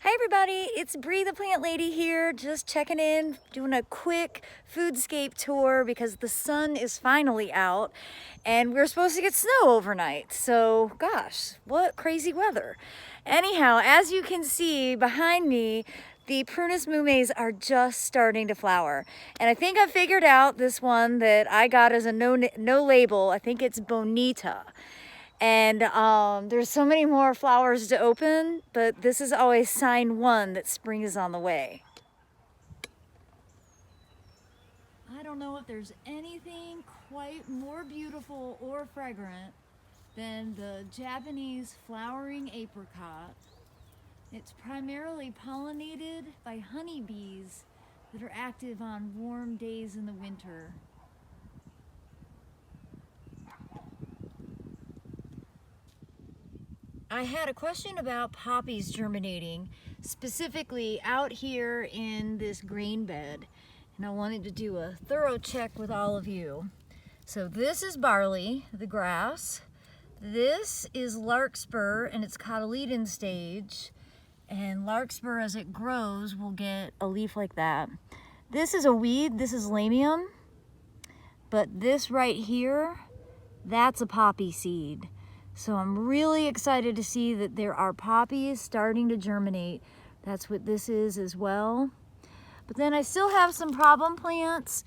Hi everybody, it's Bree the Plant Lady here, just checking in, doing a quick foodscape tour because the sun is finally out and we're supposed to get snow overnight. So gosh, what crazy weather. Anyhow, as you can see behind me, the Prunus mumes are just starting to flower. And I think I figured out this one that I got as a no label. I think it's Bonita. And there's so many more flowers to open, but this is always sign one that spring is on the way. I don't know if there's anything quite more beautiful or fragrant than the Japanese flowering apricot. It's primarily pollinated by honeybees that are active on warm days in the winter. I had a question about poppies germinating, specifically out here in this grain bed, and I wanted to do a thorough check with all of you. So this is barley, the grass. This is larkspur in its cotyledon stage, and larkspur as it grows will get a leaf like that. This is a weed, this is lamium, but this right here, that's a poppy seed. So I'm really excited to see that there are poppies starting to germinate. That's what this is as well. But then I still have some problem plants.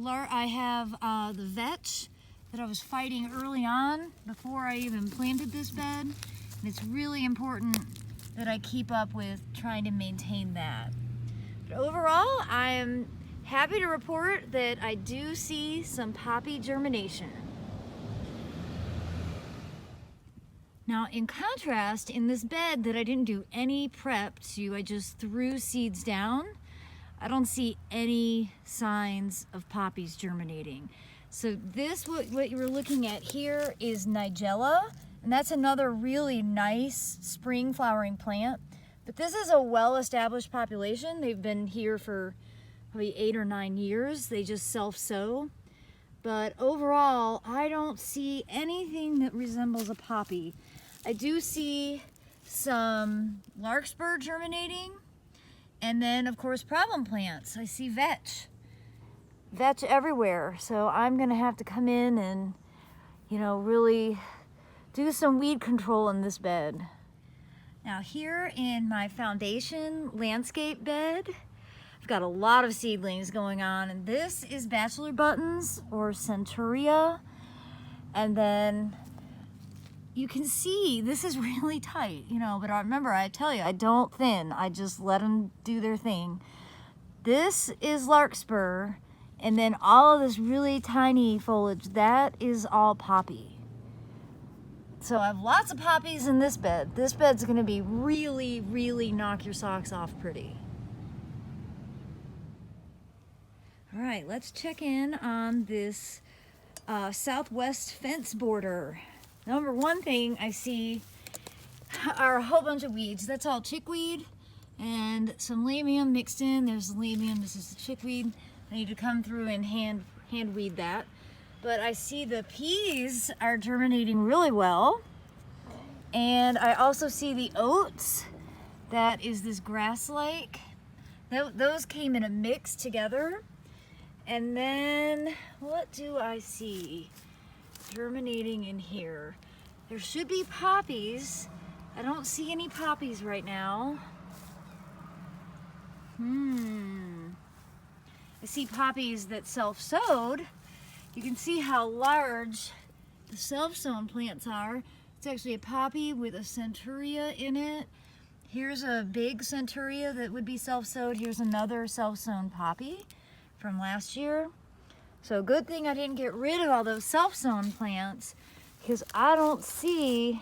I have the vetch that I was fighting early on before I even planted this bed. And it's really important that I keep up with trying to maintain that. But overall, I am happy to report that I do see some poppy germination. Now, in contrast, in this bed that I didn't do any prep to, I just threw seeds down, I don't see any signs of poppies germinating. So this, what you're looking at here is Nigella, and that's another really nice spring flowering plant. But this is a well-established population. They've been here for probably 8 or 9 years. They just self-sow. But overall, I don't see anything that resembles a poppy. I do see some larkspur germinating, and then of course problem plants. I see vetch everywhere. So I'm gonna have to come in and, really do some weed control in this bed. Now here in my foundation landscape bed, I've got a lot of seedlings going on, and this is bachelor buttons or centaurea. And then you can see this is really tight, but remember I tell you, I don't thin, I just let them do their thing. This is larkspur, and then all of this really tiny foliage, that is all poppy. So I have lots of poppies in this bed. This bed's gonna be really, really knock your socks off pretty. All right, let's check in on this southwest fence border. Number one thing I see are a whole bunch of weeds. That's all chickweed and some lamium mixed in. There's lamium, this is the chickweed. I need to come through and hand weed that. But I see the peas are germinating really well. And I also see the oats. That is this grass-like. Those came in a mix together. And then what do I see germinating in here? There should be poppies. I don't see any poppies right now. I see poppies that self-sowed. You can see how large the self-sown plants are. It's actually a poppy with a centaurea in it. Here's a big centaurea that would be self-sowed. Here's another self-sown poppy from last year. So good thing I didn't get rid of all those self-sown plants, because I don't see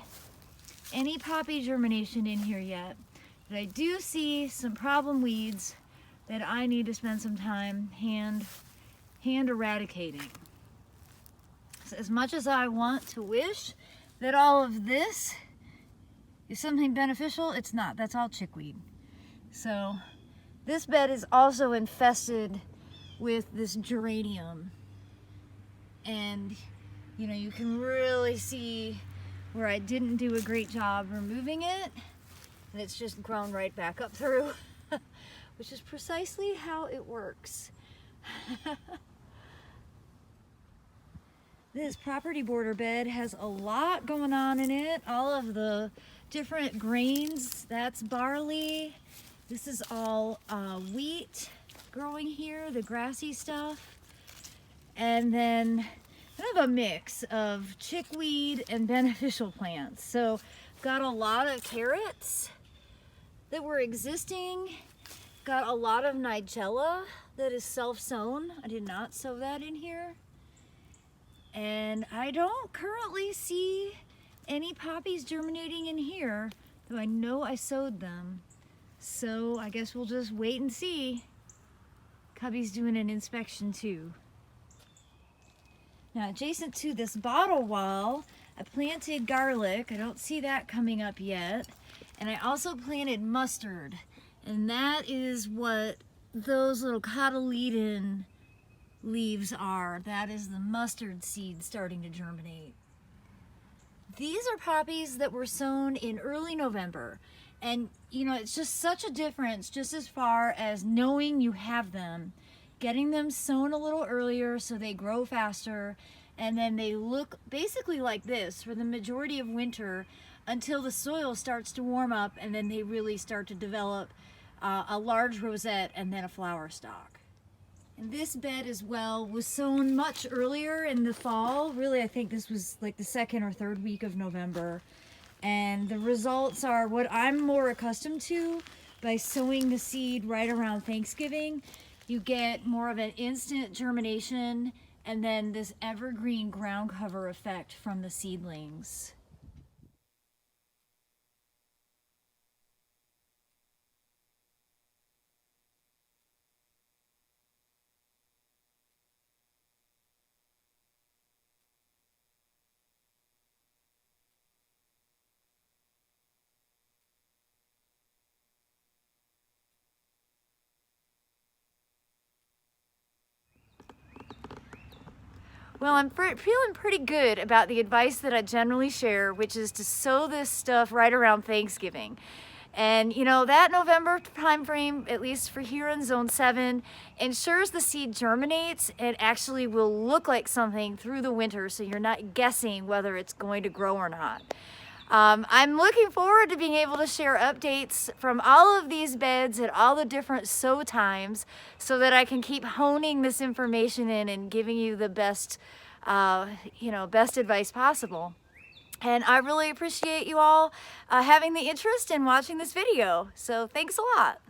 any poppy germination in here yet. But I do see some problem weeds that I need to spend some time hand eradicating. So as much as I want to wish that all of this is something beneficial, it's not. That's all chickweed. So this bed is also infested with this geranium, and you can really see where I didn't do a great job removing it. and it's just grown right back up through, which is precisely how it works. This property border bed has a lot going on in it. All of the different grains, that's barley. This is all wheat growing here, the grassy stuff. And then kind of a mix of chickweed and beneficial plants. So got a lot of carrots that were existing. Got a lot of nigella that is self-sown. I did not sow that in here. And I don't currently see any poppies germinating in here, though I know I sowed them. So I guess we'll just wait and see. Cubby's doing an inspection too. Now, adjacent to this bottle wall, I planted garlic. I don't see that coming up yet. And I also planted mustard. And that is what those little cotyledon leaves are. That is the mustard seed starting to germinate. These are poppies that were sown in early November. And you know, it's just such a difference just as far as knowing you have them, getting them sown a little earlier so they grow faster, and then they look basically like this for the majority of winter until the soil starts to warm up, and then they really start to develop a large rosette and then a flower stalk. And this bed as well was sown much earlier in the fall. Really, I think this was like the 2nd or 3rd week of November. And the results are what I'm more accustomed to by sowing the seed right around Thanksgiving. You get more of an instant germination and then this evergreen ground cover effect from the seedlings. Well, I'm feeling pretty good about the advice that I generally share, which is to sow this stuff right around Thanksgiving. And you know, that November time frame, at least for here in Zone 7, ensures the seed germinates and actually will look like something through the winter, so you're not guessing whether it's going to grow or not. I'm looking forward to being able to share updates from all of these beds at all the different sow times so that I can keep honing this information in and giving you the best, best advice possible. And I really appreciate you all having the interest in watching this video. So thanks a lot.